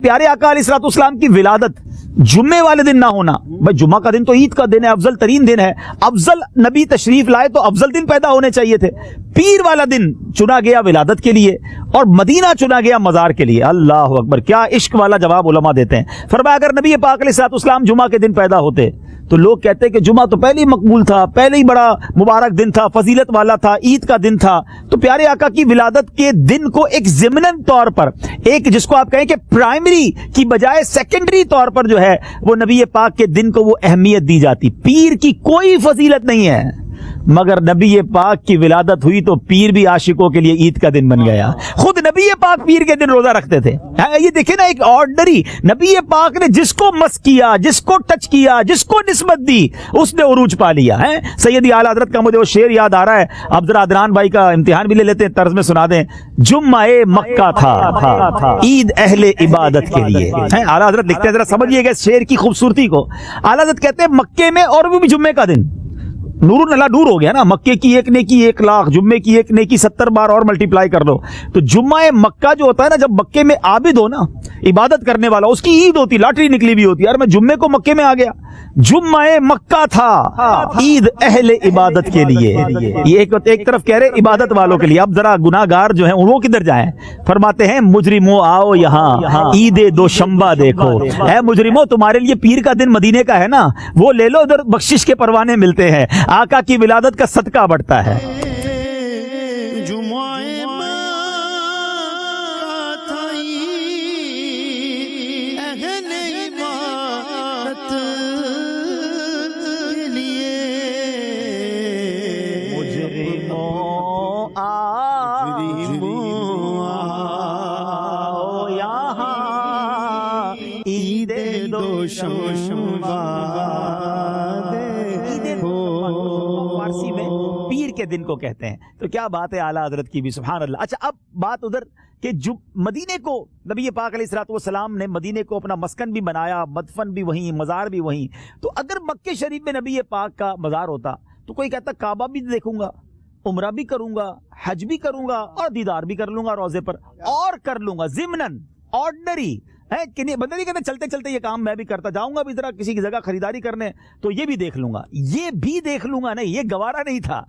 प्यारे आका अलैहिस्सलाम की विलादत जुम्मे वाले दिन ना होना, भाई जुम्मा का दिन तो ईद का दिन है, अफजल तरीन दिन है, अफजल नबी तशरीफ लाए तो अफजल दिन पैदा होने चाहिए थे। पीर वाला दिन चुना गया विलादत के लिए और मदीना चुना गया मजार के लिए। अल्लाह अकबर, क्या इश्क वाला जवाब उलमा देते हैं। फरमाया अगर नबी पाक अलैहिस्सलाम जुम्मा के दिन पैदा होते तो लोग कहते हैं कि जुम्मा तो पहले ही मकबूल था, पहले ही बड़ा मुबारक दिन था, फजीलत वाला था, ईद का दिन था। तो प्यारे आका की विलादत के दिन को एक ज़िमनन तौर पर, एक जिसको आप कहें कि प्राइमरी की बजाय सेकेंडरी तौर पर जो है वो नबी पाक के दिन को वो अहमियत दी जाती। पीर की कोई फजीलत नहीं है, मगर नबी पाक की विलादत हुई तो पीर भी आशिकों के लिए ईद का दिन बन गया। खुद नबी पाक पीर के दिन रोजा रखते थे। ये देखे ना, एक ऑर्डनरी नबी पाक ने जिसको मस किया, जिसको टच किया, जिसको निस्बत दी, उसने उरूज पा लिया है। सैयदी आला हजरत का मुझे वो शेर याद आ रहा है, अब जरा अदनान भाई का इम्तिहान भी ले लेते हैं, तर्ज में सुना दें। जुम्मा-ए मक्का था ईद अहले इबादत के लिए। आला हजरत लिखते हैं, जरा समझिएगा शेर की खूबसूरती को। आला हजरत कहते हैं मक्के में और वो भी जुम्मे का दिन नूर नला नूर हो गया ना, मक्के की एक नेकी 1 लाख, जुम्मे की एक नेकी 70 बार और मल्टीप्लाई कर लो। तो जुम्मा मक्का जो होता है ना, जब मक्के में आबिद हो ना, इबादत करने वाला, उसकी ईद होती, लॉटरी निकली भी होती है। यार मैं जुम्मे को मक्के में आ गया, जुम्मा मक्का था ईद अहले इबादत के लिए। ये एक तरफ कह रहे इबादत वालों के लिए, अब जरा गुनाहगार जो हैं वो किधर जाएं। फरमाते हैं मुजरिमो आओ यहाँ ईद दोशंबा देखो। है मुजरिमो, तुम्हारे लिए पीर का दिन मदीने का है ना, वो ले लो, उधर बख्शिश के परवाने मिलते हैं, आका की विलादत का सदका बढ़ता है। फारसी में पीर के दिन को कहते हैं। तो क्या बात है आला हजरत की भी, सुभान अल्लाह। अच्छा, अब बात उधर कि जो मदीने को नबी पाक अलैहिस्सलाम ने मदीने को अपना मस्कन भी बनाया, मदफन भी वहीं, मज़ार भी वहीं। तो अगर मक्के शरीफ में नबी पाक का मज़ार होता तो कोई कहता काबा भी देखूंगा, उम्रा भी करूंगा, हज भी करूंगा और दीदार भी कर लूंगा रोजे पर, और कर लूंगा ज़िमनन ऑर्डनरी है कि नहीं। बंदे नहीं कहते चलते चलते ये काम मैं भी करता जाऊंगा, भी जरा किसी की जगह खरीदारी करने तो ये भी देख लूंगा, ये भी देख लूंगा, नहीं ये गवारा नहीं था।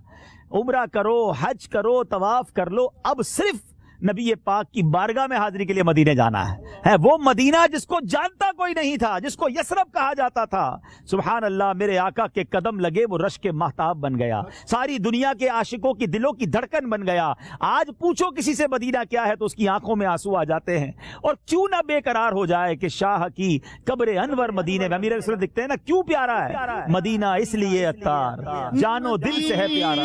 उम्रा करो, हज करो, तवाफ कर लो, अब सिर्फ नबी पाक की बारगाह में हाजिरी के लिए मदीने जाना है वो मदीना जिसको जानता कोई नहीं था, जिसको यसरब कहा जाता था। सुभान अल्लाह, मेरे आका के कदम लगे वो रश के महताब बन गया, सारी दुनिया के आशिकों की दिलों की धड़कन बन गया। आज पूछो किसी से मदीना क्या है तो उसकी आंखों में आंसू आ जाते हैं। और क्यों ना बेकरार हो जाए कि शाह की कब्र अनवर मदीने में। अमीर रसूल दिखते हैं ना, क्यों प्यारा है मदीना, इसलिए अत्तार जानो दिल से है प्यारा।